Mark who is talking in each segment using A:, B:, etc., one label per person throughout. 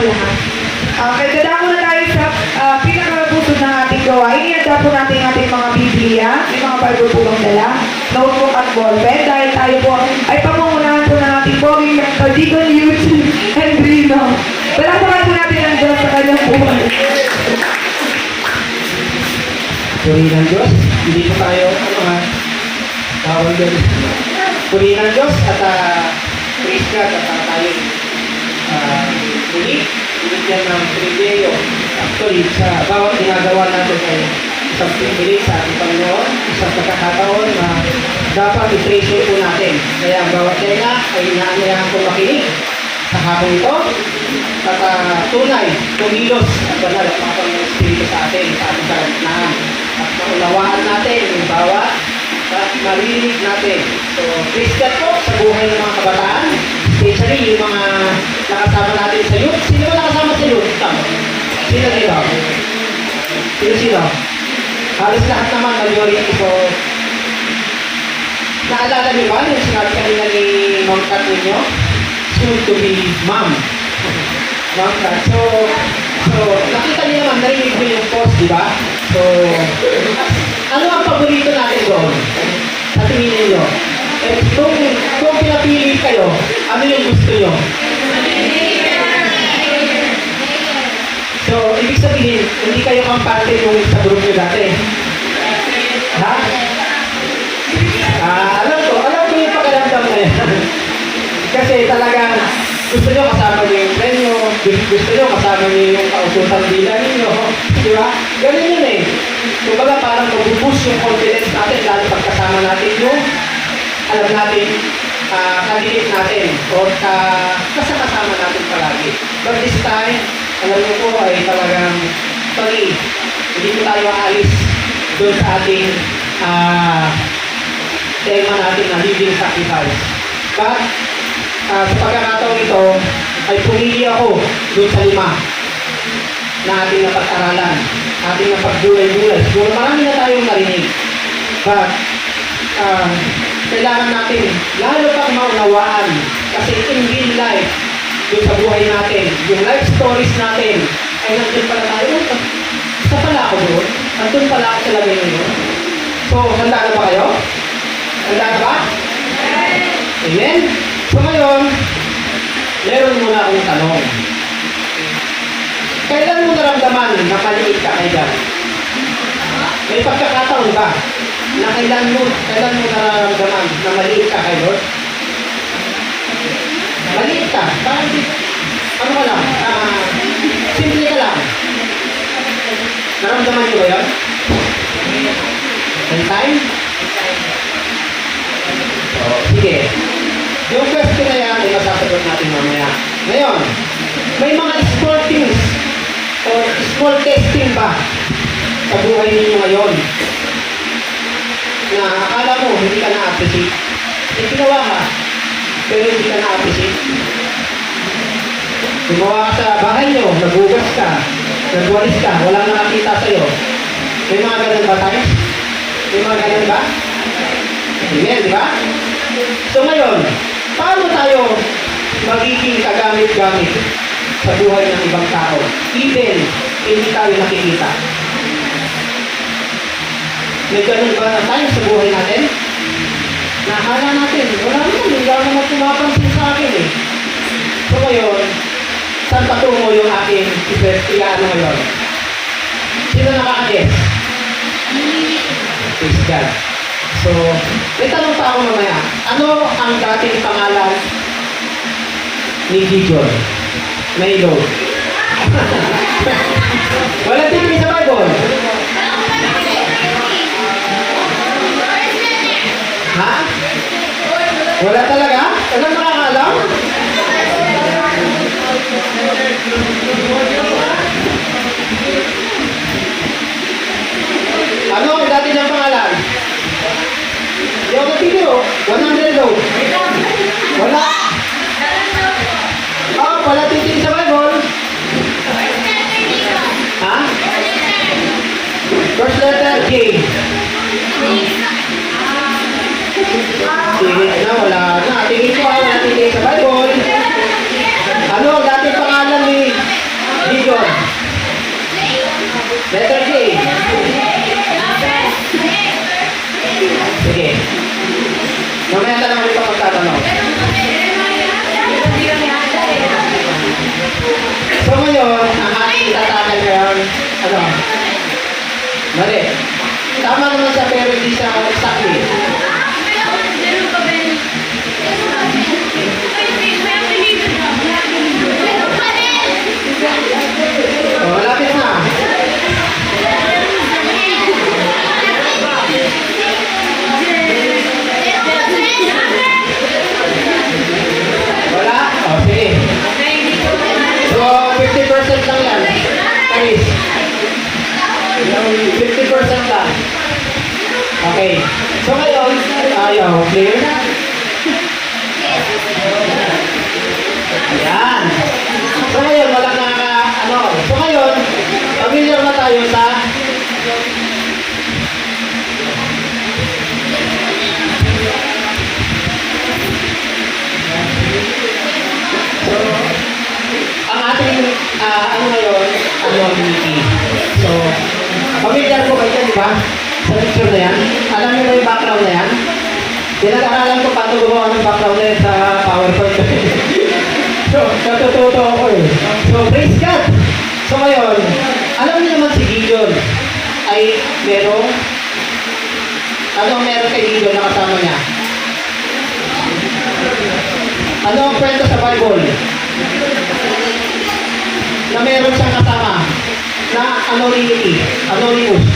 A: lahat. Okay, dadako na tayo sa pinakabusod ng ating gawain. Ianda po natin ating mga Biblia, may mga Bible po bang dala, notebook at ballpen, dahil tayo po ay pamungunahan po ng ating poging Deacon Eugene and Rino. Palakpakan po natin ang Diyos sa kanyang buhay.
B: Purihin ng Diyos, hindi po tayo, bawal doon. Purihin ng Diyos at praise God at tayo muli, binigyan ng pribileyo. Actually, sa bawat ginagawa natin ay isang pribileyo sa ating Panginoon, isang pagkakataon na dapat i-treasure po natin. Kaya ang bawat tenga ay inaanyayahan ko makinig sa hapon ito at tunay, tumilos at banal at mga Panginoon Espiritu sa ating kalagnahan. At maunawaan natin yung bawat at marinig natin. So, praise God po sa buhay ng mga kabataan, especially yung mga nakasama natin sa youth. Sino ba nakasama sa youth? Sino? Sino? Halos lahat naman, majority. So, naalala niyo ba yung sinabi kanina ni Ma'am Kat ninyo? Soon to be Ma'am. Ma'am Kat. So, nakita niyo naman, narinig mo yung post, di ba? So, ano ang paborito natin doon? Sa tingin ninyo? Kung pinapili kayo, ano yung gusto nyo? So, ibig sabihin, hindi kayo kampante yung sa group nyo dati. Ha? Alam ko yung pagkaramdam na yan. Kasi talagang gusto nyo kasama nyo yung friend nyo, gusto nyo kasama nyo yung kausutan bilang ninyo. Di ba? Ganun yun eh. Kumbaga parang mag-boost yung confidence natin, lalo pagkasama natin yung alam natin, candidate natin o kasama natin palagi. But this time, alam mo po ay talagang hindi po tayo aalis doon sa ating tema natin na living sacrifice. But sa pagkakataon ito, ay pumili ako doon sa 5 na ating napag-aralan, ating napag-gulay-gulay. Siguro marami na tayong narinig. But kailangan natin lalo pang maunawaan kasi in real life yung sa buhay natin, yung life stories natin ay nandun pala tayo. Isa pala ako doon. Nandun pala ako sa lagay nyo. So, handa na ba kayo? Handa na ba? Amen? So ngayon, meron muna akong tanong. Kailan mo naramdaman na maliit ka kay God? May pagkakataon ba na kailan mo nararamdaman na maliit ka kay Lord? Maliit ka? Parang ano ka lang? Simple ka lang. Naramdaman niyo ba yun? Time? So, sige. Yung question na yan, ay masasagot natin mamaya. Ngayon, may mga small things or small testing ba sa buhay ninyo ngayon na akala mo hindi ka na-appreciate? May ginawa ka, pero hindi ka na-appreciate. Gumawa ka sa bahay nyo, nagugas ka, nagwalis ka, walang nakakita sa'yo. May mga ganun ba tayo? May mga ganun ba? Amen, di ba? So ngayon, paano tayo magiging kagamit-gamit sa buhay ng ibang tao? Even hindi tayo nakikita. May ganun ba na tayo sa buhay natin? Nahala natin, wala naman, hindi ako naman pumapansin sa akin eh. So ngayon, saan patungo yung aking iano ngayon? Sino nakaka-guess? Praise God. So, may tanong pa ako mamaya. Ano ang dating pangalan ni Gideon? Milo. Wala tingin sa Bible. Ha? Wala talaga? Ano nakakalam? Ano ang dati niyang pangalan? Yung natitiro, 100 low. Wala. Wala titin sa Bible. Ha? First letter, J. Sige na, wala na. Mali. Tama naman siya pero hindi siya exactly. Oh, malapit na. Wala? Oh, sige. So, 50% lang yan. Charis. 50% lang. Okay. So, ngayon, ayaw, clear? Ayan. So, ngayon, wala na, ano. So, ngayon, familiar na tayo sa So, ang ating, ano ngayon, anonymity. So, familiar ko kayo, di ba? Sa picture na yan. Alam niyo ba yung background na yan? Pinag-aralan ko paano gumawa ng background na yan sa PowerPoint. So, natututo ako eh. So, praise God! So, ngayon, alam niyo naman si Gideon ay merong, ano meron kay Gideon na kasama niya? Ano ang kwento sa Bible? Na meron siyang kasama na anonymity, anonymous.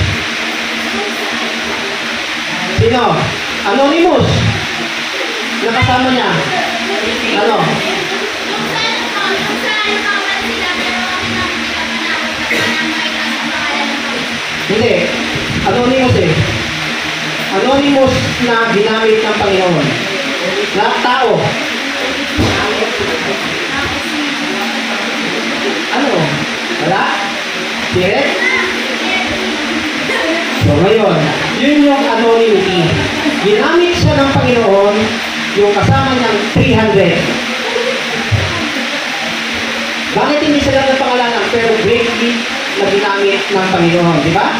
B: Sino? Anonymous. Na kasama niya. Ano? Hindi. Anonymous eh. Anonymous na ginamit ng Panginoon. Na tao. Ano? Wala? Yes? So ngayon, yun yung anonymity. Ginamit siya ng Panginoon, yung kasama niyang 300. Bakit hindi sila ng pangalanan pero greatly na ginamit ng Panginoon, di ba?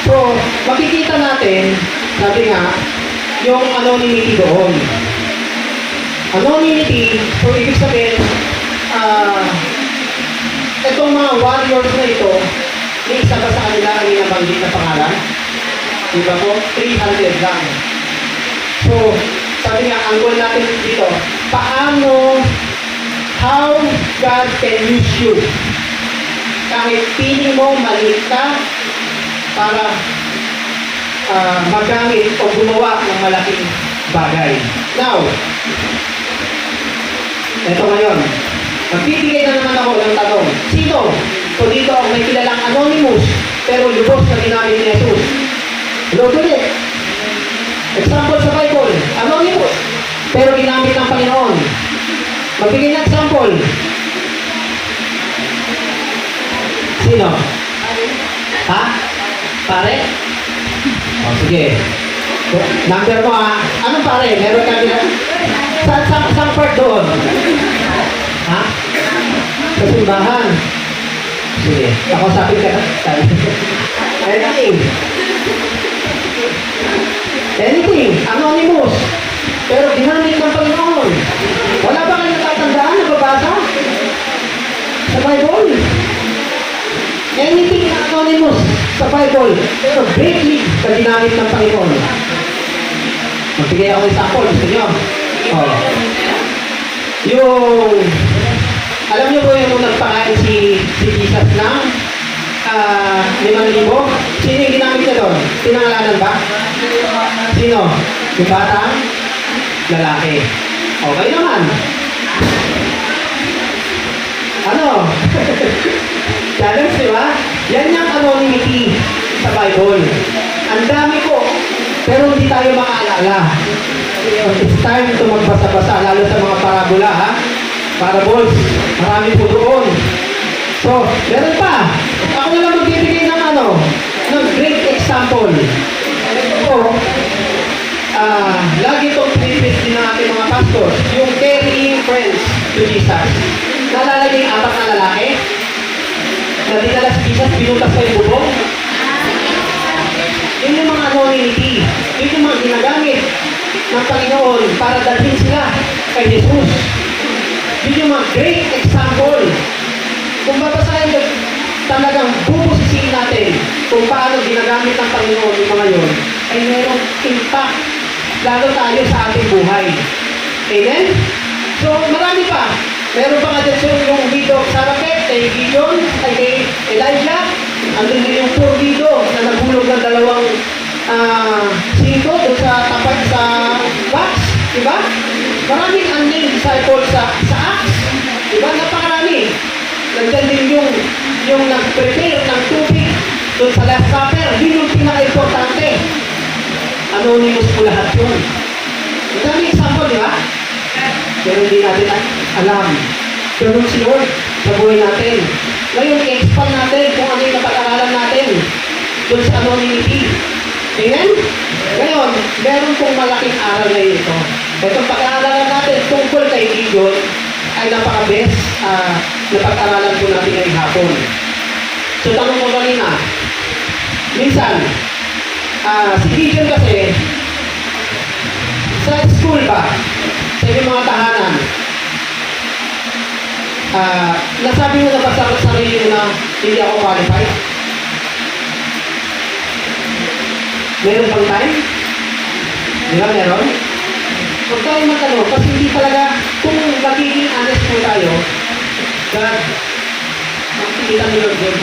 B: So, makikita natin, sabi nga, yung anonymity doon. Anonymity, so ibig sabihin, itong mga warriors na ito, may isa ba sa kanila ang inabanggit na pangalan? Diba po? 300 lang. So, sabi nga, ang goal natin dito, paano, how God can use you? Kahit piling mo, maliit ka, para magamit o gumawa ng malaking bagay. Now, ito ngayon, magbibigay na naman ako ng tanong. Sino? So dito ang may kilalang anonymous, pero lubos na ginamit ni Jesus. Hello ulit. Example sa Bible, anonymous, pero ginamit ng Panginoon. Magbigay ng example. Sino? Ha? Pare? O sige. Number mo ha. Anong pare? Meron ka nila? Saan part doon? Ha? Sa simbahan. Sige. Ako sabi ka. Anything. Anything. Anonymous. Pero ginamit ng Panginoon. Wala ba kayo natatandaan na babasa? Sa Bible. Anything anonymous sa Bible. Pero greatly na ginamit ng Panginoon. Magbigay ako ng example. Gusto nyo? Oh. Yung, alam niyo po yung nagpakain si Jesus ng 5,000? Sino yung ginamit niya doon? Pinangalanan ba? Sino? Yung batang lalaki. Okay naman. Ano? Challenge, di ba? Yan yung anonymity sa Bible. Ang dami po, pero hindi tayo makaalala. It's time to magbasa-basa, lalo sa mga parabola, ha? Parables, marami po doon. So, meron pa. Ako na lang magbibigay ng ng great example. Ito po, lagi itong pinipis din ng ating mga pastors, yung carrying friends to Jesus. Naalala niyo yung apat na lalaki? Na dinala si Jesus, binutas sa yung bubong? Yun yung mga anonymity. Yun yung mga ginagamit ng Panginoon para dalhin sila kay Jesus. Yun yung mga great example. Kung babasahin, talagang bubusisiin natin kung paano ginagamit ng Panginoon yung mga yun, ay merong impact lalo tayo sa ating buhay. Amen? So, marami pa. Meron pa nga dyan yung video sa Rapet, kay Gideon, ay kay Elijah. Andun din yung poor widow na naghulog ng dalawang sito doon sa tapat sa box. Diba? Maraming unnamed disciples sa Acts. Diba? Napakarami. Nandyan din yung nag-prepare ng tubig doon sa Last Supper. Yun yung pinaka-importante. Anonymous po lahat yun. Ang daming example, di ba? Pero hindi natin alam. Ganun si Lord sa buhay natin. Ngayon, i-expand natin kung ano yung napag-aralan natin doon sa anonymity. Amen? Ngayon, meron pong malaking aral na ito. Itong pag-aaralan natin tungkol kay Gideon ay napaka-best na pag-aralan po natin ngayong hapon. So, tanong ko kanina, minsan, si Gideon kasi, sa school ba, sa inyong mga tahanan, nasabi mo na ba sa sarili mo na hindi ako qualified? Meron bang time? Di ba meron? Huwag tayo magtanong kasi hindi talaga, kung magiging honest po tayo, God, makikita ni Lord yun.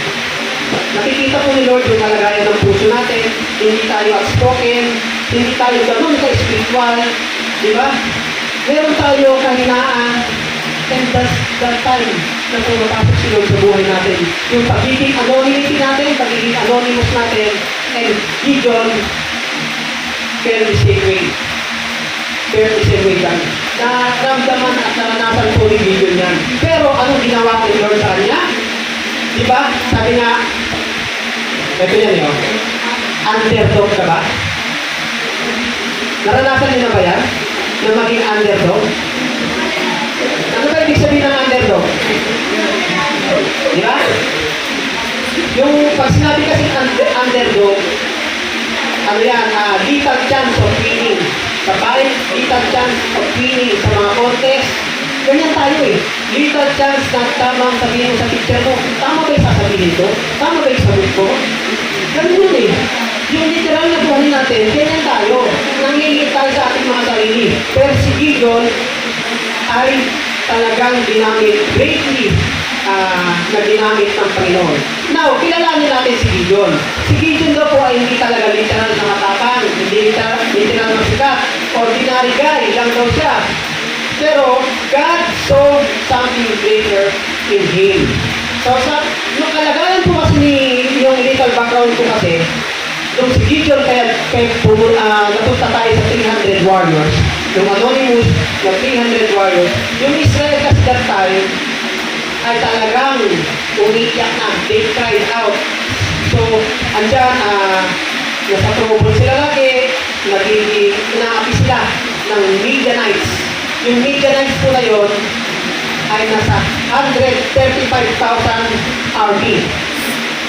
B: Nakikita po ni Lord yung kalagayan ng puso natin, hindi tayo outspoken, hindi tayo ganun ka-spiritual, di ba? Meron tayo kahinaan, and that's that time na pumapasok si Lord sa buhay natin. Yung pagiging anonymity natin, pagiging anonymous natin, and Gideon, fairly same way. Fairly same way yan. Naramdaman at naranasan po ni Gideon yan. Pero anong ginawa ni Lord sa kanya? Diba? Sabi nga, ito yan yun. Underdog ka ba? Naranasan niyo na ba yan? Na maging underdog? Ano ba ibig sabihin ng underdog? Diba? Yung pag sinabi kasi underdog, ano yan, little chance of winning. Sa fight, little chance of winning sa mga contest. Ganyan tayo eh. Little chance na tamang sabihin mo sa teacher mo, tama ba yung sasabihin ko? Tama ba yung sabihin ko? Ganun yun eh. Yung literal na buhay natin, ganyan tayo. Nangilit tayo sa ating mga sarili. Pero si Gideon ay talagang ginamit greatly na ginamit ng Panginoon. Now, kilalanin natin si Gideon. Si Gideon daw po ay hindi talaga literal na matapang, hindi literal na sikat. Ordinary guy lang daw siya. Pero, God saw something greater in him. So, nung kalagayan po kasi yung little background ko kasi, nung si Gideon kaya napunta tayo sa 300 warriors, yung anonymous na 300 warriors, yung Israel kasi that time, ay talagang umiiyak na. They cried out. So, andyan, nasa trouble sila lagi, nagiging inaapi sila ng Midianites. Yung Midianites po na yun, ay nasa 135,000 army.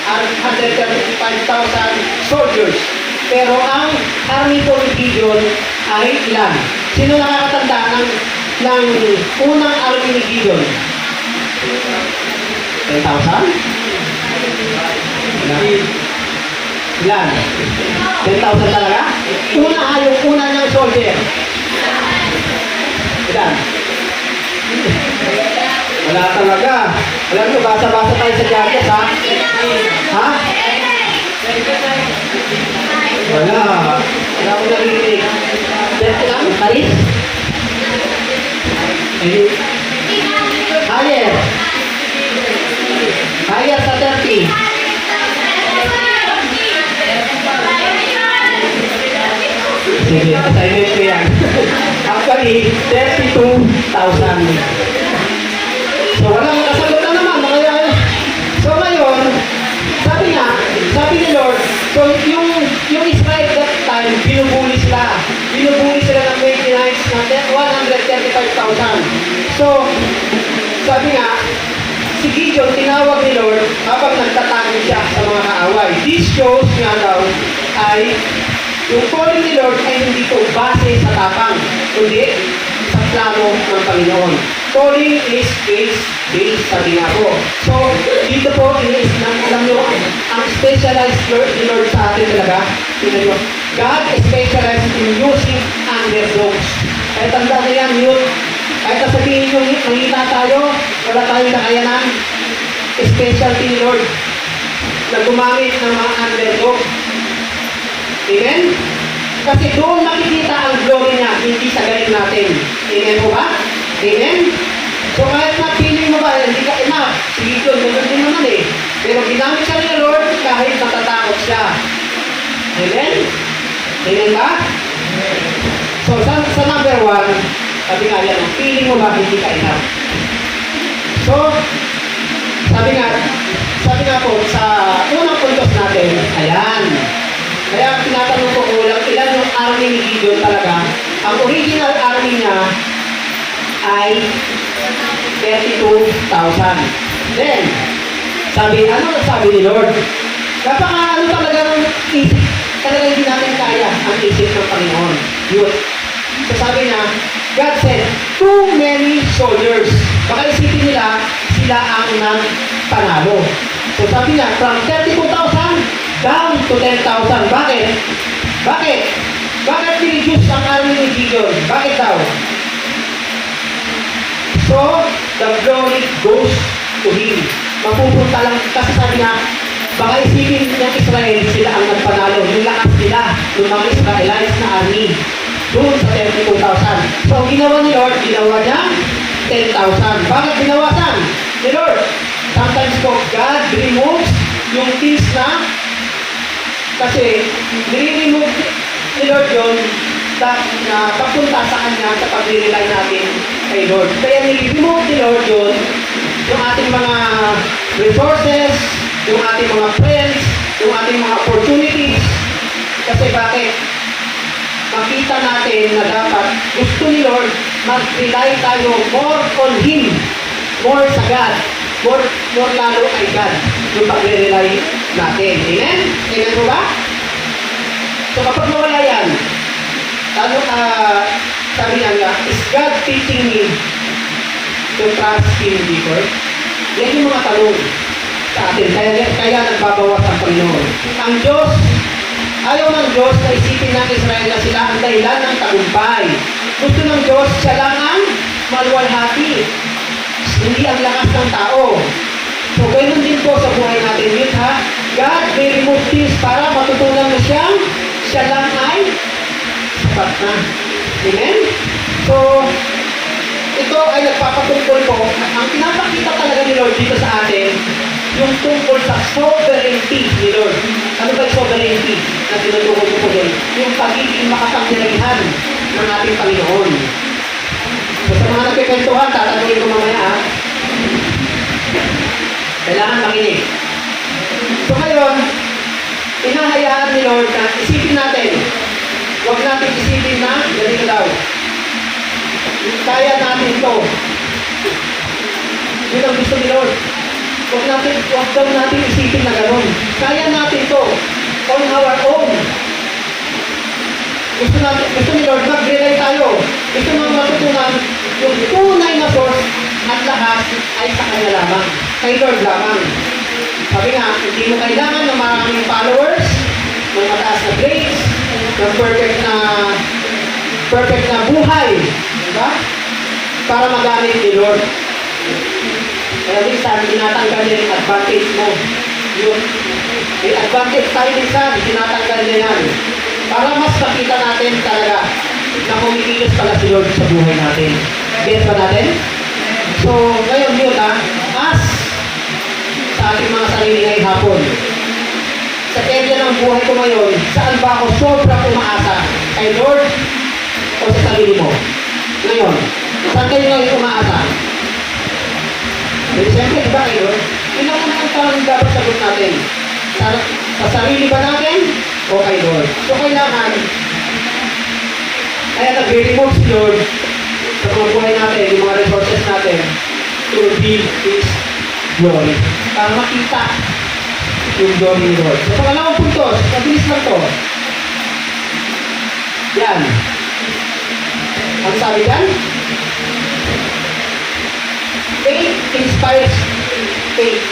B: 135,000 soldiers. Pero ang army po ni Gideon ay ilan? Sino nakakatanda ng unang army ni Gideon? 10,000? Ilan? 10,000 talaga? Yung una niyang soldier. Ilan? Wala talaga. Alam nyo, basa-basa tayo sa Jarias, ha? Ha? Wala. Wala ko narinig. Ilan? Paris? Higher. Higher sa 30. Sige, assignment ko yan. Actually, 32,000. So, walang kasagot na naman. So, ngayon, sabi ni Lord, so yung Israel that time, binubuli sila. Binubuli sila ng Midianites na 135,000. So, sabi nga, si Gideon, tinawag ni Lord habang nagtatanong siya sa mga kaaway. This shows nga daw ay yung calling ni Lord ay hindi ko base sa tapang, kundi sa plano ng Panginoon. calling is grace-based, sabi nga po. So, dito po, alam nyo, ang specialized ni Lord sa atin talaga, tingnan nyo, God specializes in using underdogs. Kaya tanda na yan, yun. Kahit sabihin nyo, nangita tayo, wala tayong nakayanan, specialty ni Lord na gumamit ng mga underdog. Amen? Kasi doon makikita ang glory niya, hindi sa galing natin. Amen po ba? Amen? So kahit na feeling mo ba, hindi ka enough, sige yun, ganun din naman eh. Pero ginamit siya ni Lord kahit natatakot siya. Amen? Amen ba? So sa number 1, sabi nga yan, feeling mo ba hindi ka enough? So, sabi nga po, sa unang puntos natin, ayan. Kaya tinatanong ko kulang, ilan yung army ni Gideon talaga? Ang original army niya ay 32,000. Then, ano sabi ni Lord? Kapag talaga ng isip, talaga hindi natin kaya ang isip ng Panginoon. Yun. So sabi niya, God said, too many soldiers. Baka isipin nila, sila ang panalo. So sabi niya, from 32,000 down to 10,000. Bakit? Bakit? Bakit reduce ang army ni Gideon? Bakit daw? So, the glory goes to him. Mapupunta lang, kasi sabi niya, baka isipin ng Israel, sila ang nagpanalo. Yung lakas nila, yung mga Israelites na army. Doon sa 32,000. So, ang ginawa ni Lord, ginawa niya 10,000. Bakit ginawasan ni Lord? Sometimes po, God removes yung things kasi nire-remove ni Lord yun na papunta sa Kanya sa pag-rely natin kay Lord. Kaya nire-remove ni Lord yun yung ating mga resources, yung ating mga friends, yung ating mga opportunities. Kasi bakit? Makita natin na dapat gusto ni Lord mag-rely tayo more on Him, more sa God, more lalo kay God yung pag-rely natin. Amen? Amen po ba? So kapag nawala yan, sabi niya, is God teaching me to trust Him deeper? Yan yung mga tanong sa atin. Kaya nagbabawas ang Panginoon. Ang Diyos, ayaw ng Diyos na isipin ng Israel na sila ang dahilan ng tagumpay. Gusto ng Diyos, siya lang ang maluwalhati. Hindi ang lakas ng tao. So, ganoon din po sa buhay natin yun, ha? God may remove things para matutunan mo siya lang ay sapat na. Amen? So, ito ay nagpapatungkol po. Ang pinapakita talaga ni Lord dito sa atin, yung tungkol sa sovereignty ni Lord. Ano ba yung sovereignty na tinutungkol ko po doon? Yung pagiging makapangyarihan ng ating Panginoon. So, sa mga nagkikwentuhan, tatanungin ko mamaya, ha? Kailangan makinig. So, ngayon, hinahayaan ni Lord na isipin natin. Huwag natin isipin na, ganito daw. Kaya natin ito. Yun ang gusto ni Lord. Huwag daw natin isipin na gano'n. Kaya natin ito on our own. Gusto ni Lord, mag-rely tayo. Gusto nang matutunan yung tunay na source at lahat ay sa Kanya lamang. Kay Lord lamang. Sabi nga, hindi mo kailangan ng maraming followers, ng mataas na grades, ng perfect na buhay. Diba? Para magamit ni Lord. Kaya minsan, tinatanggal niya yung advantage mo. Yung may advantage tayo minsan, tinatanggal niya yan. Para mas makita natin talaga na kumikilos pala si Lord sa buhay natin. Get ba natin? So, ngayon yun as sa ating mga sarili ngayong hapon, sa area ng buhay ko ngayon, saan ba ako sobrang umaasa? Kay Lord o sa sarili mo? Ngayon, saan kayo ngayon umaasa? Pero siyempre, iba kay Lord, yun ang tanong dapat sagot natin. Sa sarili ba natin o kay Lord? So, kailangan, kaya nag-remove si Lord sa mga buhay natin, yung mga resources natin, to reveal His glory. Para makita yung glory ni Lord. So, pangalawang puntos, mabilis lang to. Yan. Ang sabi yan? Faith inspires faith.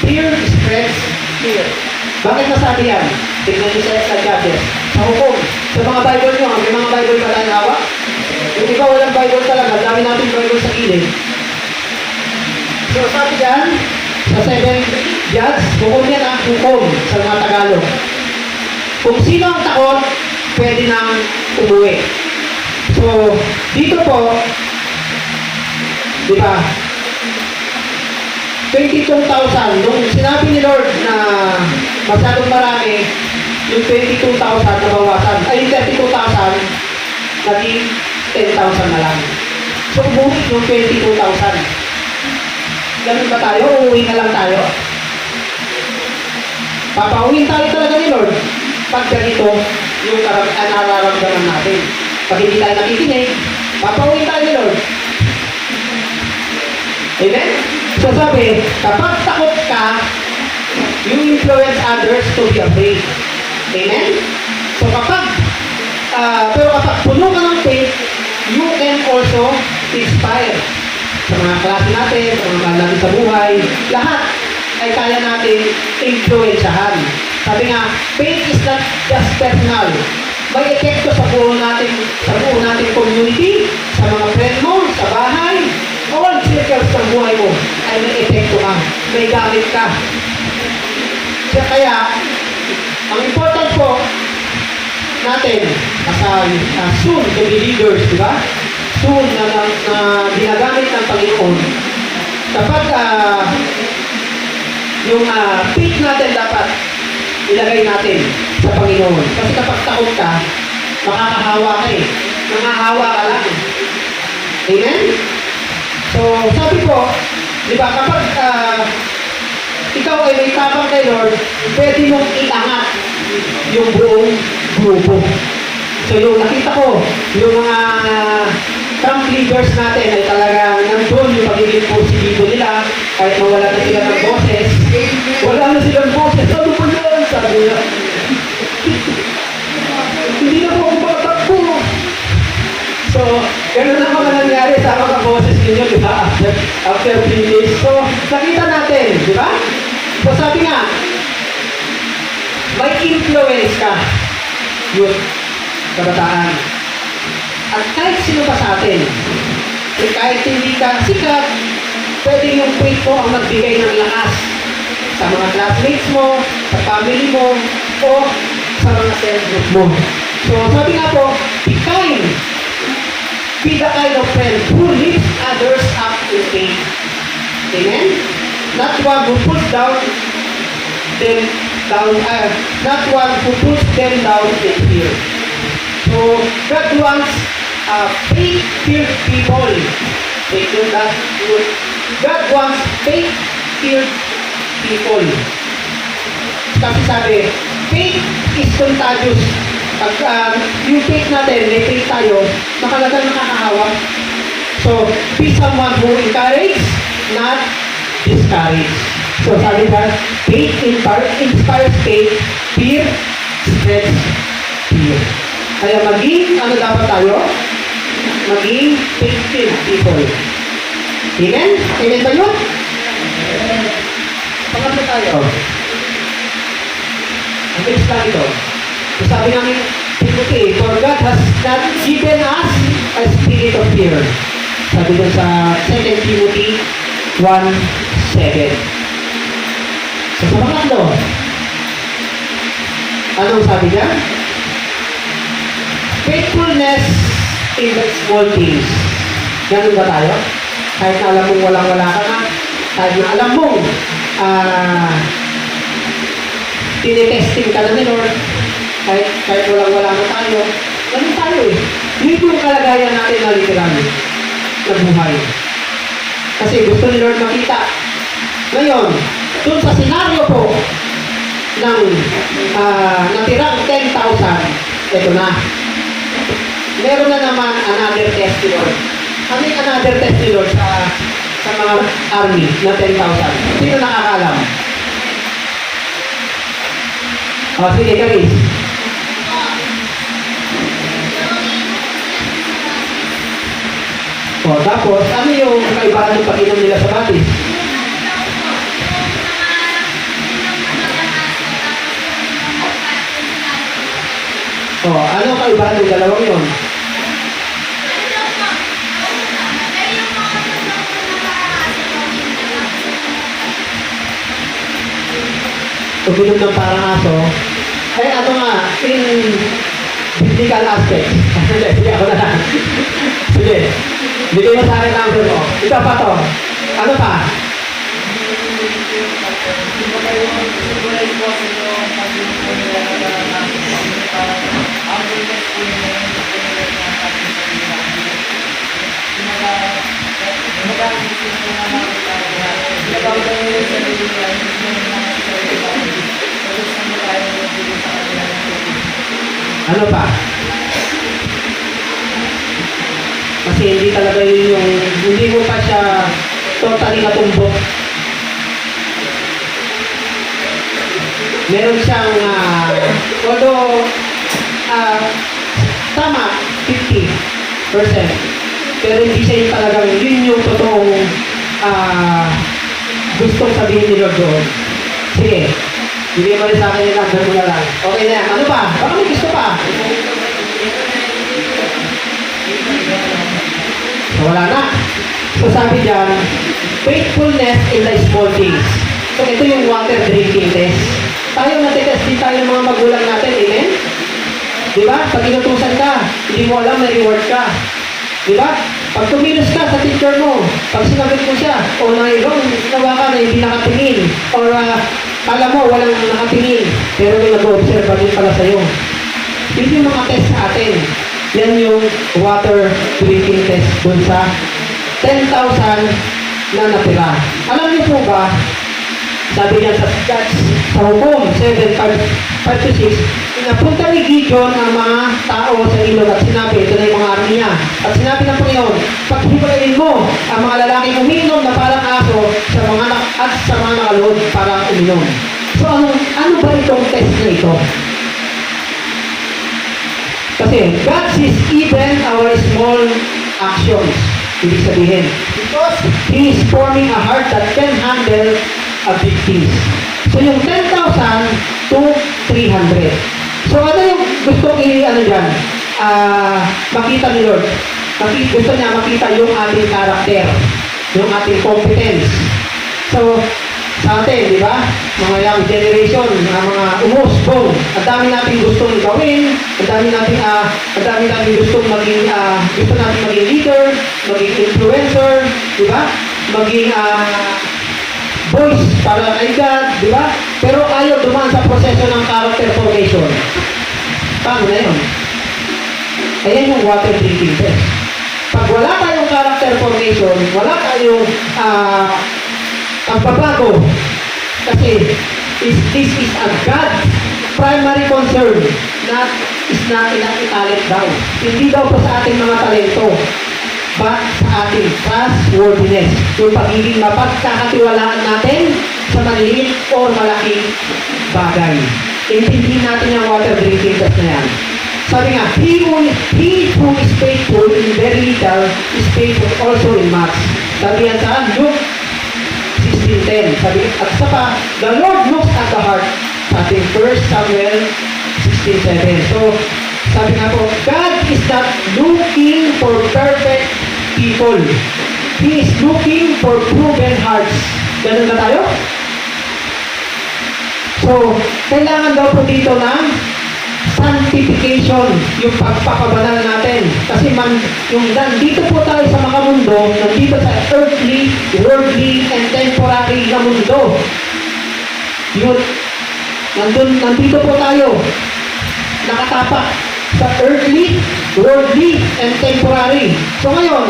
B: Fear spreads fear. Bakit nasabi yan? Tignan niyo sa Judges. Sa hukom. Sa mga Bible nyo, may mga Bible pa tayong hawak? Yung iba walang Bible talaga, dami natin Bible sa gilid. So sabi dyan, sa 7 Judges, hukom yan ang hukom sa mga Tagalog. Kung sino ang takot, pwede nang umuwi. So, dito po, di ba, 22,000. Nung sinabi ni Lord na masyadong marami, yung 22,000 nabawasan. Ay, yung 32,000, naging 10,000 na lang. So, umuwi yung 22,000. Ganun ba tayo? Uuwi na lang tayo. Papauwiin tayo talaga ni Lord. Pag ganito, yung nararamdaman natin. Pag hindi tayo nakikinig, papauwiin tayo ni Lord. Amen? So sabi, kapag takot ka, you influence others to be afraid. Amen? So pero kapag puno ka ng faith, you can also inspire sa mga klase natin, sa mga mahal natin sa buhay, lahat ay kaya natin influensyahan. Sabi nga, faith is not just personal. May epekto sa buo natin community, sa mga friend mo, sa bahay, all circles ng buhay mo ay may epekto ka, may gamit ka. Kaya, ang important po natin, soon to be leaders, di ba? Soon na ginagamit ng Panginoon. Kapag yung faith natin dapat ilagay natin sa Panginoon. Kasi kapag takot ka, makakahawa ka eh. Nangahawa ka lang. Amen? So, sabi ko, di ba, kapag ikaw ay may tapang kay Lord, pwede mong iangat yung buong grupo. So, yung nakita ko, yung mga camp leaders natin ay talagang nandun yung pagiging positibo nila, kahit mawala na sila ng boses. Wala na silang boses. Ano po yan? Sabi niya. Hindi na po ako makatakbo. So, gano'n na mga nangyari sa mga boses ninyo, di ba? After 3 days. So, nakita natin, di ba? So, sabi nga, may influence ka, youth, kabataan. At kahit sino pa sa atin, kahit hindi ka sikat, pwede yung faith mo ang magbigay ng lakas sa mga classmates mo, sa family mo, o sa mga cell group mo. So, sabi nga po, be kind. Be the kind of friend who lifts others up in faith. Amen? Not one who puts them down, not one who puts them down in fear. So, God wants faith-filled people. Take note that God wants faith-filled people. Kasi sabi, faith is contagious. Pag yung faith natin, may faith tayo, makalagang nakakahawak. So, be someone who encourages, not discourage. So, sabi ba, faith inspires faith, fear spreads fear. Kaya maging, ano dapat tayo? Maging faith-filled people. Amen? Amen ba yun? Pangatlo tayo. Ang bilis lang ito. So, sabi namin, Timothy, for God has not given us a spirit of fear. Sabi doon sa 2 Timothy 1:7. So, sa pangatlo, anong sabi niya? Faithfulness in the small things. Ganun ba tayo? Kahit na alam mong walang-wala ka na, kahit na alam mong tinitesting ka na ni Lord, kahit walang-wala na tayo, ganun tayo eh. Yun yung kalagayan natin na literal na buhay. Kasi gusto ni Lord makita. Ngayon, dun sa senaryo po ng natirang 10,000, ito na. Meron na naman another test ni Lord. Ano yung another test ni Lord sa mga army na 10,000? Sino nakakalam? O, sige, Karis. O, tapos, ano yung kaibahan ng pag-inom nila sa batis? O, ano ang kaibahan ng dalawang yun? Uminom ng parang aso. Eh, ano nga, in biblical aspect. Sige, ako na lang. Sige. Bigay mo sa akin ang answer mo. Ito pa to. Ano pa? Ano pa? Kasi hindi talaga yun yung, hindi mo pa siya totally natumbok. Meron siyang, although, tama, 50%. Pero hindi siya yung talagang, yun yung totoong gustong sabihin ni Lord doon. Sige, bigay mo rin sa akin yung number mo na lang. Okay na yan. Ano pa? Baka may gusto pa? So, wala na. So, sabi dyan, faithfulness in the small things. So, ito yung water drinking test. Tayo natitest din tayo ng mga magulang natin. Amen? Di ba? Pag inutusan ka, hindi mo alam na reward ka. Di ba? Pag tumilos ka sa teacher mo, pag sinagot mo siya, o nangyayon, ginawa ka na hindi nakatingin, or alam mo, walang nakatingin, pero may nag-observe din pala sa'yo. Yun yung mga test sa atin. Yan yung water drinking test dun sa 10,000 na natira. Alam niyo po ba, sabi niya sa Hukom 7:5-6, napunta ni Gideon ang mga tao sa ilog at sinabi, ito na yung mga army niya. At sinabi ng Panginoon, paghibalayin mo ang mga lalaking uminom na parang aso sa mga at sa mga nakalood para uminom. So ano ba itong test na ito? Kasi God sees even our small actions. Ibig sabihin, because He is forming a heart that can handle a big things. So yung 10,000 to 300. So ano yung gusto ano dyan? Makita ni Lord. Gusto niya makita yung ating karakter, yung ating competence. So, sa atin, di ba? Mga young generation, mga umusbong, ang dami natin gustong gawin, ang dami natin gustong maging, gusto natin maging leader, maging influencer, di ba? Maging voice para kay God, di ba? Pero ayaw dumaan sa proseso ng character formation. Paano na yun? Ayan yung water drinking test. Pag wala tayong character formation, wala tayong pagbabago, kasi this is a God primary concern, is not in a talent daw. Hindi daw po sa ating mga talento, but sa ating trustworthiness, yung pagiging mapagkakatiwalaan natin sa maliliit o malaking bagay. Intindihin natin yung water drinking test na yan. Sabi nga, he who is faithful in very little is faithful also in much. Sabi yan saan? Luke 16:10. Sabi, at sa pa, the Lord looks at the heart. Sabi, 1 Samuel 16:7. So, sabi nga po, God is not looking for perfect people. He is looking for proven hearts. Ganun na tayo? So, kailangan daw po dito ng sanctification, yung pagpapabanal natin. Kasi yung nandito po tayo sa mga mundo, nandito sa earthly, worldly, and temporary na mundo. Yun, nandito po tayo, nakatapak sa earthly, worldly, and temporary. So ngayon,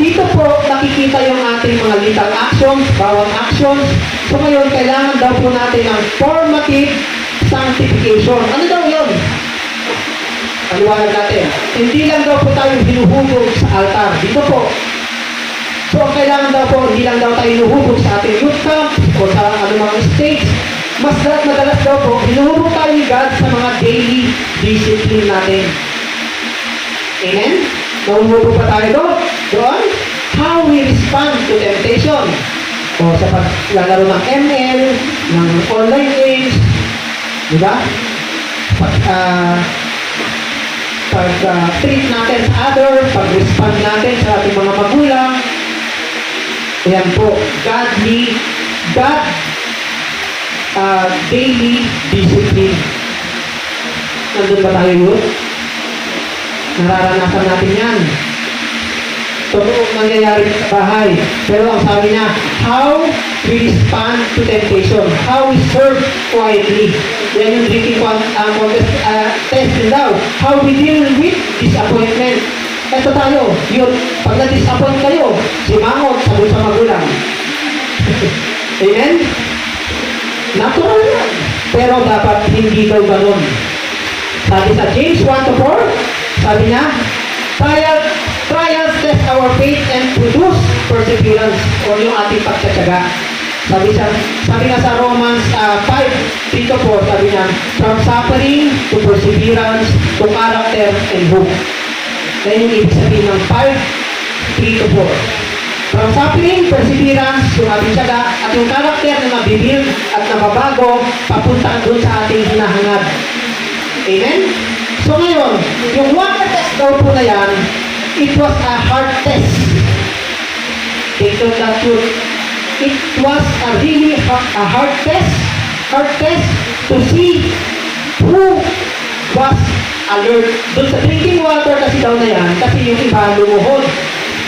B: dito po nakikita yung ating mga little actions, bawat actions. So ngayon, kailangan daw po natin ng formative sanctification. Ano daw yun? Paliwanag natin. Hindi lang daw po tayo hinuhubog sa altar. Dito po. So, ang kailangan daw po, hindi lang daw tayo hinuhubog sa ating youth camp o sa anumang stage. Mas madalas daw po, hinuhubog tayo ni God sa mga daily discipline natin. Amen? Nahuhubog pa tayo doon? how we respond to temptation. O sa paglalaro ng ML, ng online games, di ba? Pag-treat natin sa other, pag-respond natin sa ating mga magulang. Ayan po, daily discipline. Nandun ba tayo yun? Nararanasan natin yan. Totoong nangyayari sa bahay. Pero ang sabi niya, how we respond to temptation. How we serve quietly. Yan yung drinking contest test din daw. How we deal with disappointment. Ito tayo, yun, pag na-disappoint kayo, simangot, sabi sa magulang. Amen? Natural yan. Pero dapat hindi daw ganun. Sabi sa James 1-4, sabi niya, trials test our faith and produce perseverance o yung ating pagtsatsaga. Sabi nga sa Romans 5:3-4, sabi niya, from suffering to perseverance to character and hope. Yan yung ibig sabihin ng 5:3-4. From suffering, perseverance, yung ating tsaga, at yung character na mabibuild at nababago, papunta doon sa ating hinahangad. Amen? So ngayon, yung water test daw po na yan, it was a heart test. Take note that truth. It was a really a heart test to see who was alert. Doon sa drinking water kasi daw na yan, kasi yung iba lumuhod.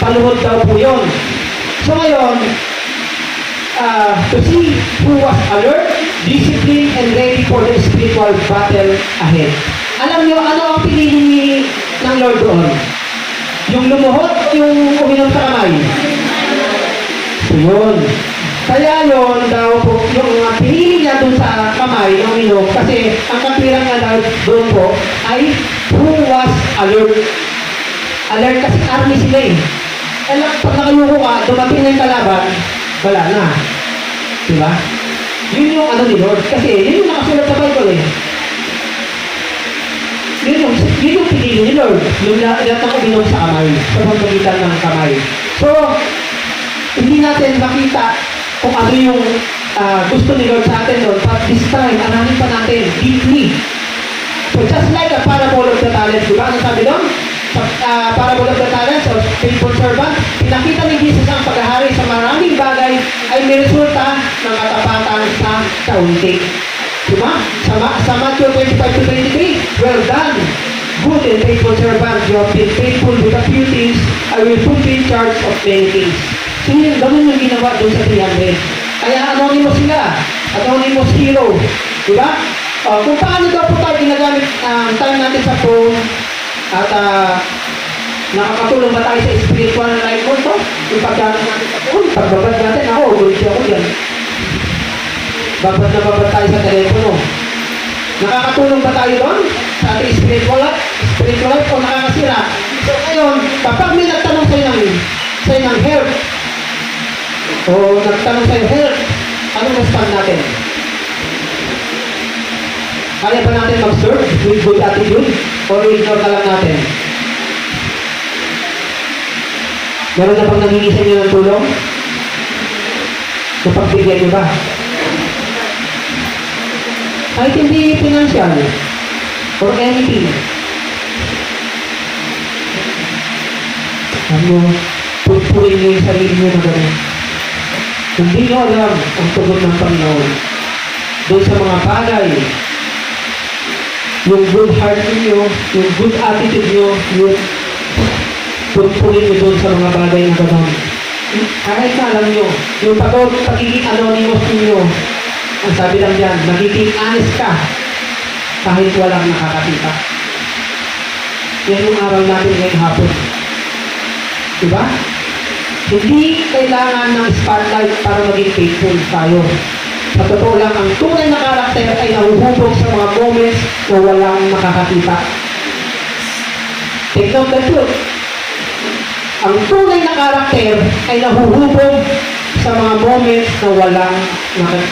B: Paluhod daw po yun. So ngayon, to see who was alert, disciplined, and ready for the spiritual battle ahead. Alam niyo, ano ang pinili ng Lord doon? Yung lumuhod o yung uminom sa kamay? So yun. Kaya yun daw po, yung pinili niya doon sa kamay, yung uminom, kasi ang katwirang nga daw doon po ay who was alert. Alert kasi army sila eh. Kaya pag nakayuko ka, dumating na yung kalaban, wala na. Diba? Yun yung ano ni Lord. Kasi yun yung nakasulat sa Bible eh. Yun yung pinili ni Lord. Yung lahat ng uminom sa kamay. Sa pagpagitan ng kamay. So, hindi natin makita kung ano yung gusto ni Lord sa atin doon. But this time, anahin pa natin deeply. So, just like a parable of the talents. Diba? Ano sabi doon? Parable of the talents or faithful servant, pinakita ni Jesus ang paghahari sa maraming bagay ay may resulta ng katapatan sa kaunti. Diba? Sa Matthew 25-23, well done, good and faithful servant, you have been faithful with a few things, I will put you in charge of many things. So yun, ganun yung ginawa doon sa 300. Kaya anonymous sila, anonymous hero. Diba? Kung paano daw po tayo ginagamit ang time natin sa phone, at nakakatulong ba tayo sa spiritual life mo to? Yung paggamit natin sa phone, pagbabad natin, ako, gulit ako dyan. Babad na babad tayo sa telepono. Nakakatulong ba tayo doon? Sa ating spiritual life o nakakasira? So ngayon, kapag may nagtanong sa'yo ng health, o nagtanong sa'yo health, anong respond natin? Kaya ba natin mag-serve with good attitude? O ignore na lang natin? Meron na pang nangingi sa inyo ng tulong? Napagbigyan niyo ba? Kahit hindi financial or anything. Pupulin niyo yung sarili niyo na gano'n. Hindi niyo alam ang tugon ng Panginoon. Doon sa mga bagay, yung good heart niyo, yung good attitude niyo, yung pupulin niyo doon sa mga bagay na gano'n. Kahit na alam niyo, yung pagiging anonymous niyo, ang sabi lang dyan, magiging honest ka kahit walang nakakakita. Yan yung aral natin ngayong hapon. Diba? Hindi kailangan ng spotlight para maging faithful tayo. Sa totoo lang, ang tunay na karakter ay nahuhubog sa mga moments na walang makakakita. Take note the truth. Ang tunay na karakter ay nahuhubog sa mga moments na walang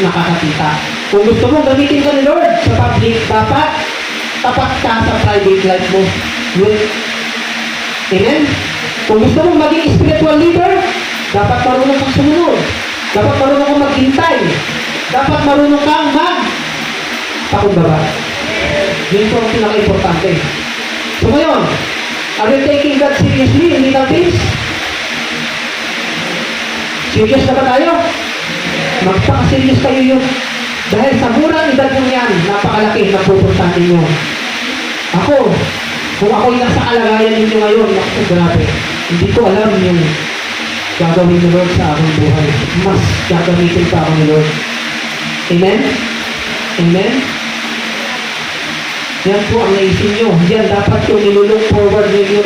B: nakakakita. Kung gusto mo gamitin ka ni Lord sa public, dapat tapat ka sa private life mo. Yun. Amen? Kung gusto mong maging spiritual leader, dapat marunong kang sumunod. Dapat marunong kang maghintay. Dapat marunong kang pakumbaba. Yun po ang pinaka-importante. So ngayon, are you taking God seriously in little things? Serious na ba tayo? Magpaka-serious kayo yun. Dahil sa murang edad nyo yan, napakalaki na pupuntahan ninyo. Ako, kung ako'y nasa kalagayan ninyo ngayon, naku, grabe. Hindi ko alam yung gagawin ni Lord sa aking buhay. Mas gagamitin pa ako ni Lord. Amen? Amen? Yan po ang naisip nyo. Yan dapat yung nilulong forward ninyo.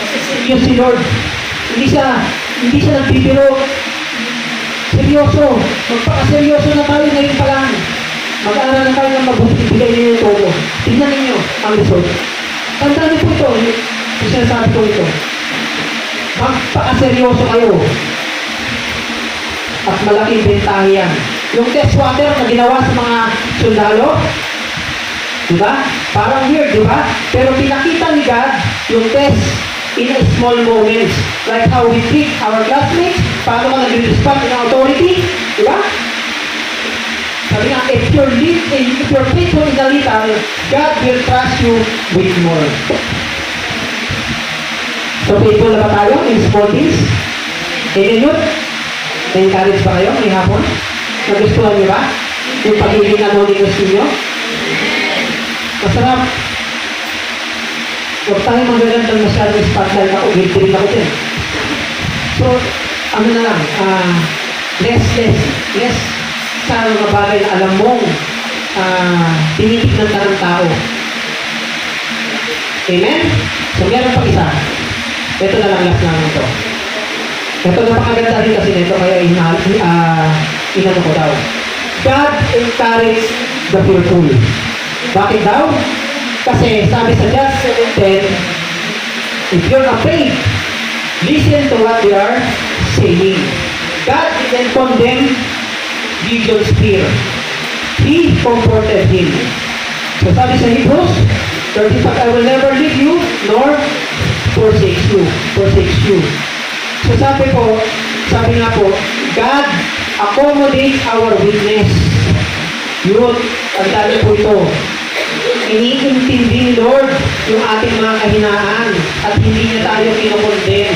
B: Kasi serious si Lord. Hindi siya nagbibiro. Seryoso. Magpakaseryoso na tayo ngayon pa lang. Mag-aaral na tayo ng mabuti. Bigay niyo yung todo. Tignan ninyo ang result. Tandaan niyo po ito. Yung sinasabi ko ito. Magpakaseryoso kayo. At malaking bentahe yan. Yung test water na ginawa sa mga sundalo, diba? Parang weird, diba? Pero pinakita ni God yung test in a small moments. Like how we treat our classmates, paano ka nag-respond in authority, diba? Sabi nga, if you're faithful in the little, God will trust you with more. So faithful na ba tayo in small things? Amen yun? Na-encourage ba kayo ngayong hapon? Nagustuhan niyo ba? Yung pagiging anonymous niyo? Masarap. Huwag tayo magagandang masyadong spotlight ako. Guilty rin ako din. So, ano na lang, less sa mga bagay na alam mong tinitignan ka ng tao. Amen? So, meron pa isa. Ito na lang last namin ito. Ito napakaganda rin kasi nito kaya inano ko daw. God encourage the fearful. Bakit daw? Kasi sabi sa John 7:10, if you're afraid, listen to what they are saying. God didn't condemn Gideon's fear. He comforted him. So sabi sa Hebrews 35, I will never leave you nor forsake you. So sabi nga po, God accommodates our weakness. Yun, tandaan po ito. Iniintindi ni Lord yung ating mga kahinaan at hindi niya tayo kinokondem.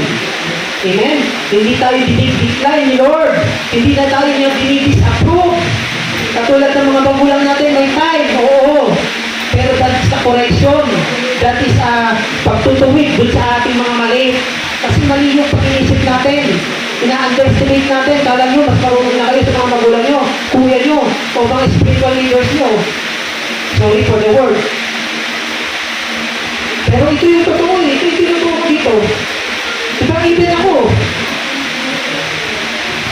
B: Amen? Hindi tayo dinidecline ni Lord. Hindi na tayo niya dinidisapprove. Katulad ng mga magulang natin, may time, oo. Pero that is a correction. That is a pagtutuwid dun sa ating mga mali. Kasi mali yung pag-iisip natin. Ina-underestimate natin. Kala nyo, mas marunong na kayo sa mga magulang nyo, kuya nyo, o mga spiritual leaders nyo. Sorry for the word. Pero ito yung totoo eh. Ito yung tinuturo ko dito. Diba even ako?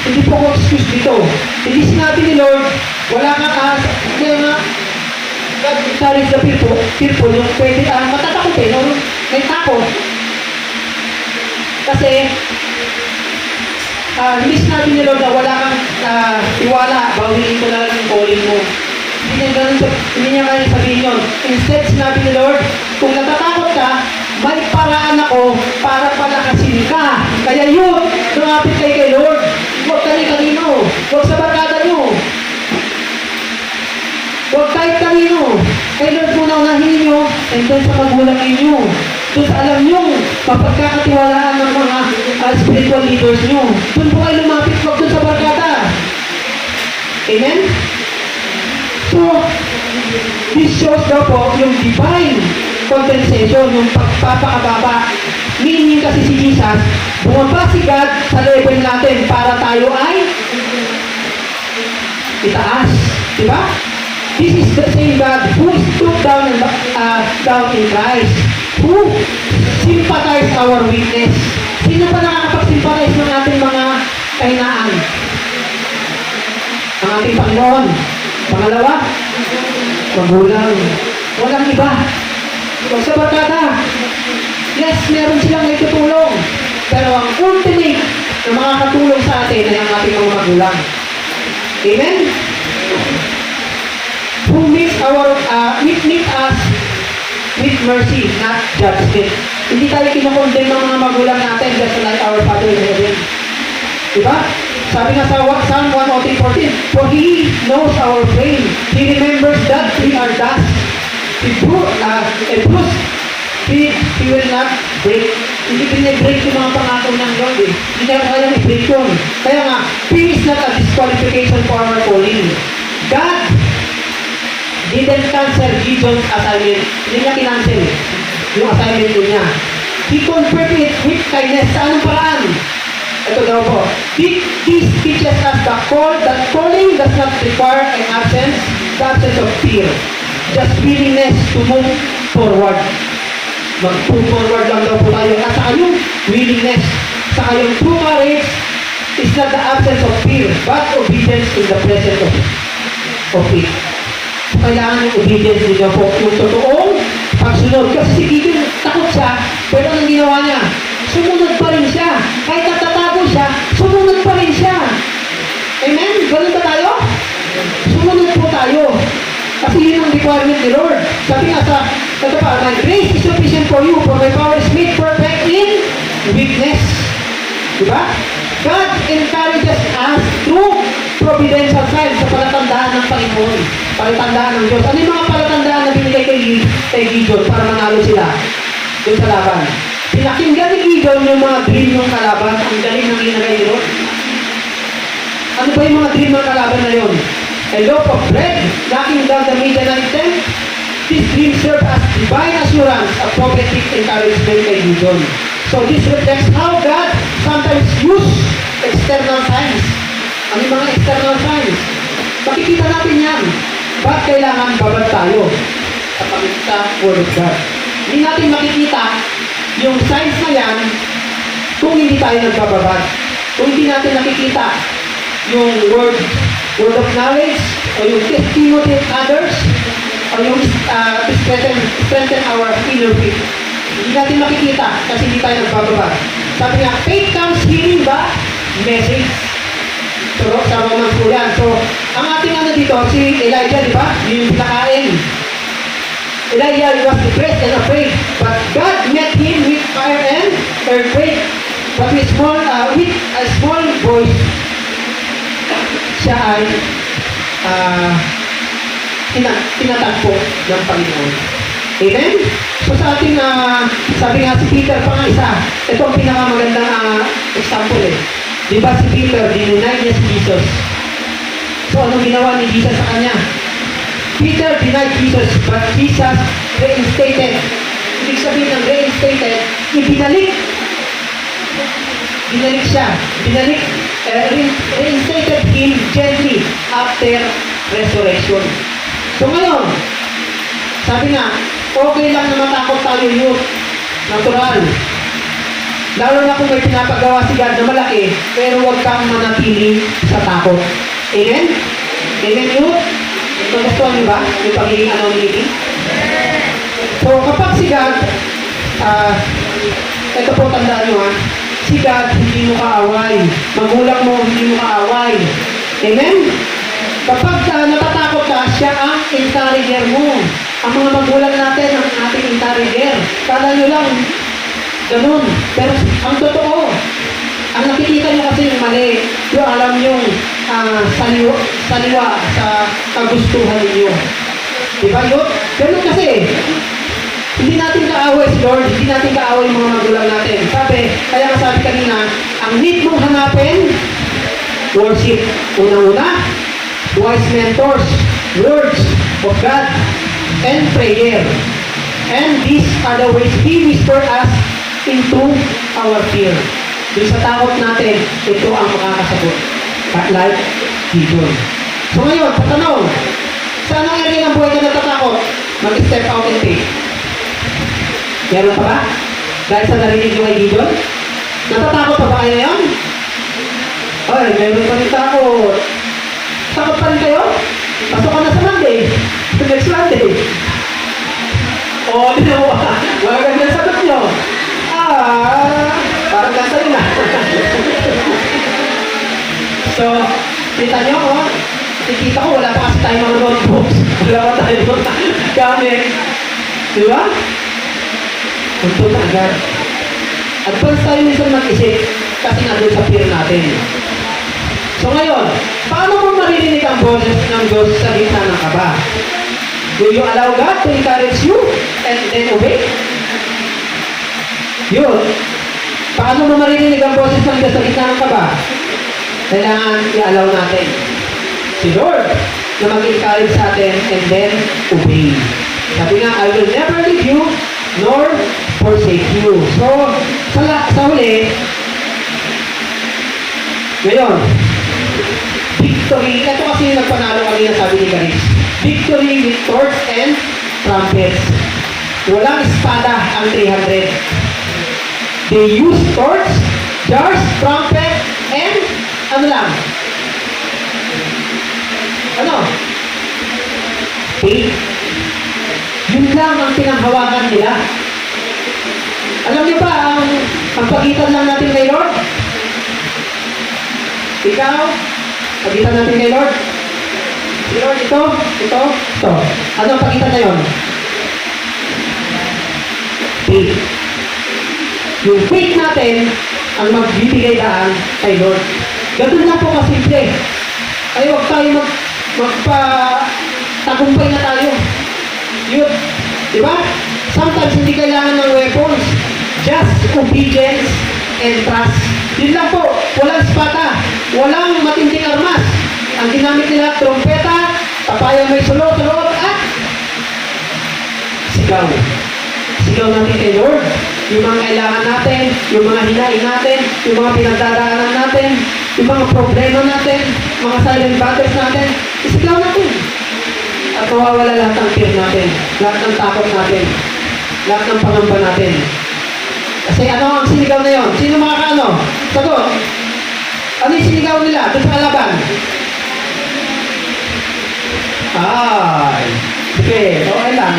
B: Hindi po ko excuse dito. Hindi sinabi ni Lord, wala kang kaya nga, God encourage the people yung pwede, matatakot eh, no? May takot. Kasi, hindi sinabi ni Lord na wala kang tiwala, bawiin ko na lang yung calling mo. Hindi niya kaya sabihin yun. Instead, sinabi ni Lord, kung natatakot ka, may paraan ako para palakasin ka. Kaya yun, lumapit kayo kay Lord. Huwag kanino. Huwag sa barkada nyo. Huwag kahit kanino. Kay Lord muna unahin nyo, and then sa magulang ninyo. Doon sa alam nyo, mapagkakatiwalaan ng mga spiritual leaders nyo. Doon po kayo lumapit, huwag doon sa barkada. Amen? So, this shows daw po yung divine compensation, yung pagpapakababa. Meaning kasi si Jesus, bumaba si God sa level natin para tayo ay itaas. Diba? This is the same God who stood down in Christ, who sympathized our weakness. Sino pa nakakapag-sympathize ng ating mga kahinaan? Ang ating Panginoon. Pangalawa, magulang. Walang iba. Huwag sa barkada. Yes, meron silang itutulong. Pero ang ultimate na makakatulong sa atin ay ang ating mga magulang. Amen? Who meet us with mercy, not judgment. Hindi tayo kinukondem ng mga magulang natin just like our Father in heaven. Diba? Sabi nga sa Psalm 103:14, for He knows our frame. He remembers that we are dust. He will not break. Hindi pinag-break yung mga pangako ng Lord eh. Hindi niya kaya i-break yun. Kaya nga, fear is not a disqualification for our calling. God didn't cancel Gideon's assignment. Hindi niya kinancel yung assignment niya. He confirmed it with kindness. Sa anong paraan? Ito daw po. This teaches us that calling does not require an absence of fear. Just willingness to move forward. Mag-move forward lang daw po tayo. At saka yung willingness, saka yung true courage is not the absence of fear, but obedience in the presence of it. So, kailangan yung obedience din daw po. Yung totoong pagsunod. Kasi si Gideon, takot siya, pero anong ginawa niya? Sumunod pa rin siya. Kahit nagtatago siya, sumunod pa rin siya. Amen? Ganun ba tayo? Sumunod po tayo. Kasi yun ang requirement ni Lord. Sabi nga sa, ito pa, my grace is sufficient for you, for my power is made perfect in weakness. Diba? God encourages us through providential signs sa palatandaan ng Panginoon. Palatandaan ng Diyos. Ano yung mga palatandaan na binigay kay Gideon para manalo sila doon sa laban? Pinakinggan ni Gideon yung mga dream ng kalaban. Ang galing ng ginagay ni Lord. Ano ba yung mga dream ng kalaban na yun? A loaf of bread, knocking down the Midianite tent. This dream served as divine assurance, a prophetic encouragement kay Gideon. So this reflects how God sometimes use external signs. Ano yung mga external signs? Makikita natin yan. Ba't kailangan babad tayo sa pagkita Word of God? Hindi natin makikita yung signs na yan kung hindi tayo nagbababad. Kung hindi natin nakikita yung word of knowledge o yung testimony of others o yung strengthen our inner faith. Hindi natin makikita kasi hindi tayo nagbababad. Sabi nga, faith comes hearing ba? Message. So, sa Romans po yan. So, ang ating ano dito, si Elijah, di ba? Yung pinakain. Elijah was depressed and afraid, but God met him with fire and earthquake. But with a small voice, siya ay tinatagpo ng Panginoon. Amen? So sa ating, sabi nga si Peter, pang isa, ito ang pinakamagandang example eh. Di ba si Peter, dinunay niya si Jesus. So anong ginawa ni Jesus sa kanya? Peter denied Jesus, but Jesus reinstated. Ibig sabihin ng reinstated, ibinalik. Binalik siya. Reinstated him gently after resurrection. So ngayon, sabi nga, okay lang na matakot tayo youth. Natural. Lalo na kung may pinapagawa si God na malaki, pero huwag kang manatili sa takot. Amen? Amen youth? Gustuhan niyo ba? Yung pagiging anonymity? So kapag si God, ito po tandaan nyo si God hindi mo kaaway. Magulang mo hindi mo kaaway. Amen? Kapag natatakot ka, siya ang encourager mo. Ang mga magulang natin, ang ating encourager. Kala nyo lang, ganun. Pero ang totoo, ang nakikita nyo kasi yung mali, yung alam yung saliwa sa kagustuhan ninyo. Diba yun? Ganun kasi. Hindi natin kaaway si Lord, hindi natin kaaway yung mga magulang natin. Kaya sabi kanina, ang need mong hanapin, worship. Una-una, wise mentors, words of God, and prayer. And these are the ways He whispered us into our fear. Doon sa takot natin, ito ang makakasagot. Like Gideon. So ngayon, sa tanong, saan ang area ng buhay ka natatakot? Mag-step out in faith. Meron pa ba? Dahil sa narinig yung kay Gideon? Natatakot pa ba kayo ngayon? Ay, meron pa rin takot. Takot pa rin kayo? Pasok ka na sa Monday. Sa next Monday. O, di na mo. Wala ganda sagot nyo. Parang nasa rin na. So, kita nyo, nakikita ko, wala pa kasi tayo mga notebooks. Wala pa tayo gamit. Di ba? Punto na agad. Advance tayo minsan mag-isip kasi nandun sa fear natin. So ngayon, paano mo maririnig ang boses ng Diyos sa gitna ng kaba? Do you allow God to encourage you and then obey? Yun. Paano mo maririnig ang boses ng Diyos sa gitna ng kaba? Kailangan i-allow natin si Lord na mag-encourage sa atin and then obey. Sabi nga, I will never leave you nor forsake you. So, sa huli, ngayon, victory, ito kasi yung nagpanalo kanina sabi ni Garis. Victory with swords and trumpets. Walang espada ang 300. They use swords, jars, trumpet, and ano lang? Ano? Faith. Yun lang ang pinanghawakan nila. Alam niyo ba ang pagitan lang natin kay Lord? Ikaw, pagitan natin kay Lord. Si Lord, ito. Ano ang pagitan na yun? Faith. Yung faith natin ang magbibigay daan kay Lord. Ganun lang po kasimple. Ay, huwag tayo magpa-tagumpay na tayo. Yun. Diba? Sometimes hindi kailangan ng weapons. Just obedience and trust. Yun lang po. Walang espada. Walang matinding armas. Ang ginamit nila, trompeta, papayang may sulot-sulot, at sigaw. Sigaw natin kay Lord. Yung mga kailangan natin, yung mga hinain natin, yung mga pinagdaraanan natin, yung mga problema natin, mga silent battles natin, isigaw natin. At mawawala lahat ng fear natin, lahat ng takot natin, lahat ng pangamba natin. Kasi ano ang sinigaw na yon? Sino makakaano? Sagot. Ano yung sinigaw nila doon sa kalaban? Ay, okay, okay lang.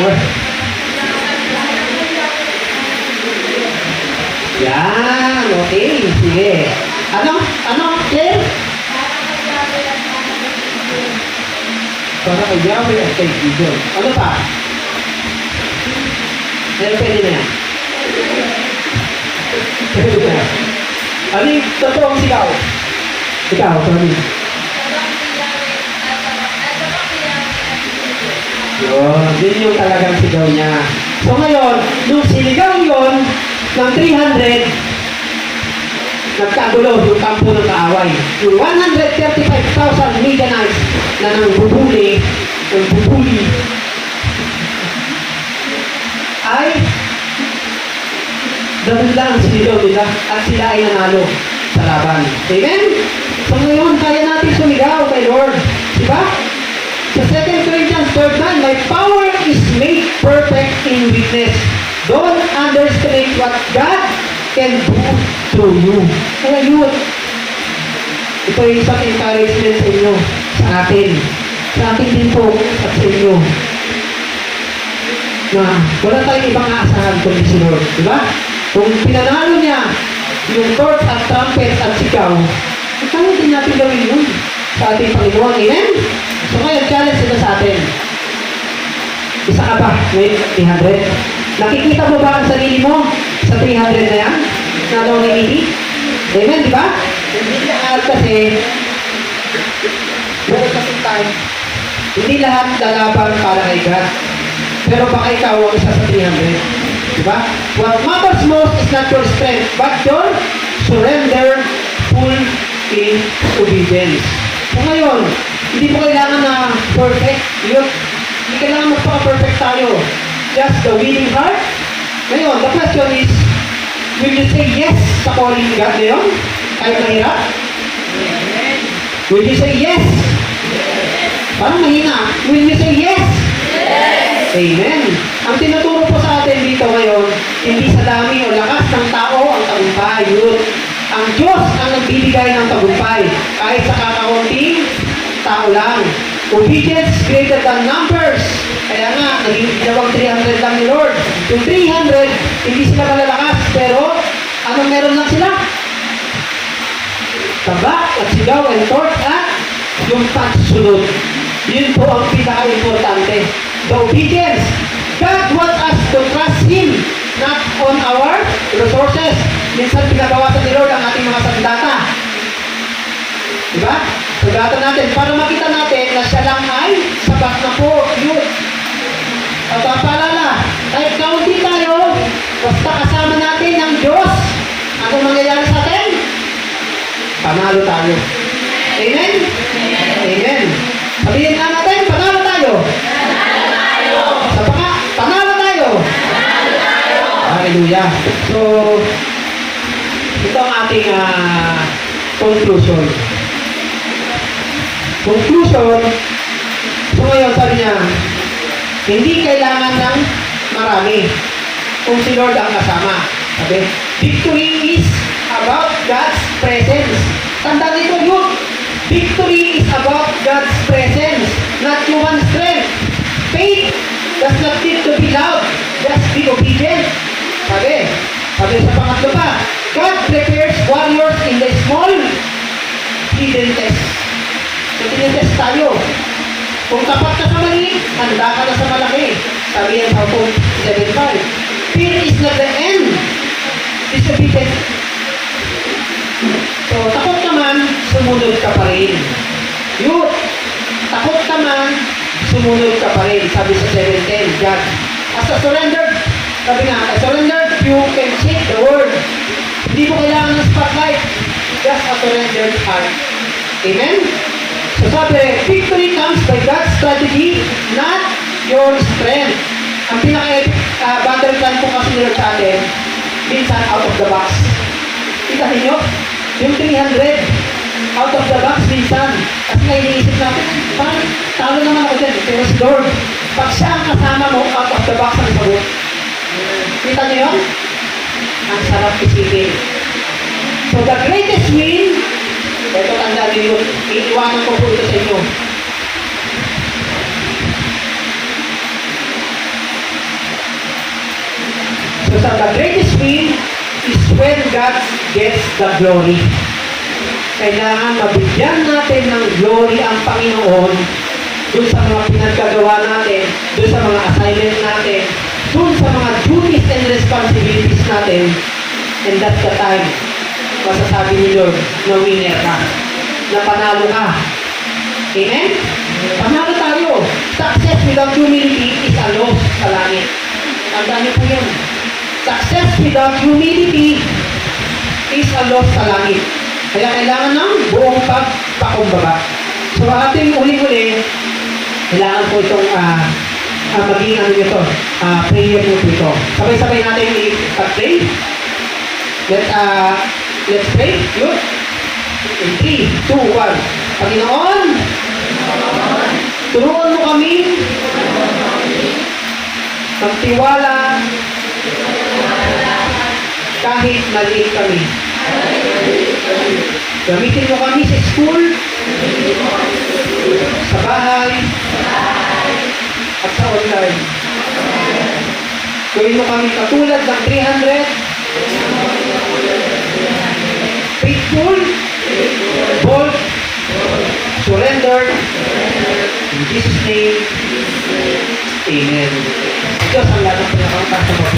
B: Yan, okay, sige. Ano, Claire? Para kay Yahweh at kay Gideon. Ano pa? Pero pwede na yan. Pwede na yan. Ano yung totoong sigaw? Ikaw, Tony. Yun yung talagang sigaw niya. So ngayon, nung sinigaw yun, ng 300, nagkagulo yung kampo ng kaaway. Yung 135,000 Midianites na nangbubuli, ay dahil lang sinigaw nila at sila ay nanalo sa laban. Amen? So ngayon, kaya natin sumigaw kay Lord. Diba? Sa 2 Corinthians 3:9, my power is made perfect in weakness. Don't underestimate what God can do through you. Kaya yun, ito yung isang encouragement sa inyo, sa atin din po at sa inyo. Na wala tayong ibang aasahan kundi si Lord. Diba? Kung pinanalo niya yung chord at trumpet at sigaw, kaya din natin gawin yun sa ating Panginoon. Amen? So ngayon, challenge ito sa atin. Isa ka ba? Ngayon, 300. Nakikita mo ba ang sarili mo sa 300 na yan? Na daw ni Amen, di ba? Hindi lahat kasi hindi lahat lalaban para kay God. Pero baka ikaw ang isa sa 300. Di ba? What matters most is not your strength, but your surrender full in obedience. So ngayon, hindi mo kailangan na perfect. Hindi kailangan magpaka-perfect tayo. Just the willing heart. Ngayon, the question is, will you say yes sa calling ni God ngayon? Kahit mahirap? Will you say yes? Parang mahina. Will you say yes? Yes! Amen. Ang tinuturo po sa atin dito ngayon, hindi sa dami o lakas ng tao ang tagumpay. Yun. Ang Diyos ang nagbibigay ng tagumpay. Kahit sa kakaunting tao lang. Obedience greater than numbers. Kaya nga, naging ginawang 300 lang ni Lord. Yung 300, hindi sila malalakas, pero anong meron lang sila? Tabak at sigaw and torch at yung pagsunod. Yun po ang pinaka-importante. The obedience. God wants us to trust Him not on our resources. Minsan pinabawasan ni Lord ang ating mga sandata. Diba? Sandata natin para makita natin na siya lang ay sapat na po. Yun. At paalala, kahit kaunti tayo, basta kasama natin ng Diyos, ano mangyayari sa atin? Panalo tayo. Amen? Amen. Sabihin nga natin, panalo tayo. Sa panalo tayo. Hallelujah. So, ito ang ating conclusion. Conclusion, so ngayon sabi niya, hindi kailangan ng marami kung si Lord ang kasama. Sabi, victory is about God's presence. Tandaan nito yun. Victory is about God's presence, not human strength. Faith does not need to be loud, just be obedient. Sabi sa pangatlo pa, God prepares warriors in the small hidden test. So, tinitest tayo. Kung tapat ka sa maliit, handa ka na sa malaki. Sabi yan sa Psalm 7:5. Fear is not the end. Disobedience. So, takot ka man, sumunod ka pa rin. Yun. Takot ka man, sumunod ka pa rin. Sabi sa 7:10, God. As a surrendered, sabi nga, as surrendered, you can shake the world. Hindi mo kailangan ng spotlight. Just a surrendered heart. Amen? So sabi, victory comes by God's strategy, not your strength. Ang pinaka-battle plan po kasi nila sa atin, minsan out of the box. Kita ninyo? Yung 300, out of the box minsan. Kasi naiisip natin, parang talo naman ako dyan. Pero si Lord, pag siya ang kasama mo, out of the box ang sagot. Kita niyo yun? Ang sarap isipin. So the greatest win, ito tanda din yun, iiwanan ko po ito sa inyo. So the greatest win is when God gets the glory. Kailangan mabigyan natin ng glory ang Panginoon dun sa mga pinagkagawa natin, dun sa mga assignment natin, dun sa mga duties and responsibilities natin. And that's the time masasabi ni Lord na winner ka, na panalo ka. Amen? Panalo tayo. Success without humility is a loss sa langit. Tandaan niyo po yun. Success without humility is a loss sa langit. Kaya kailangan ng buong pagpakumbaba. So ating uli-uli, kailangan po itong maging ano nyo to, prayer nyo po ito. Sabay-sabay natin i-pray. Let's pray. Good. In 3, 2, 1. Panginoon, turuan mo kami magtiwala kahit maliit kami. Gamitin mo kami sa school, sa bahay, at sa online. Gawin mo kami katulad ng 300, faithful, bold, surrendered. In Jesus' name, Amen. Diyos ang lahat ng pinakangkas sa mga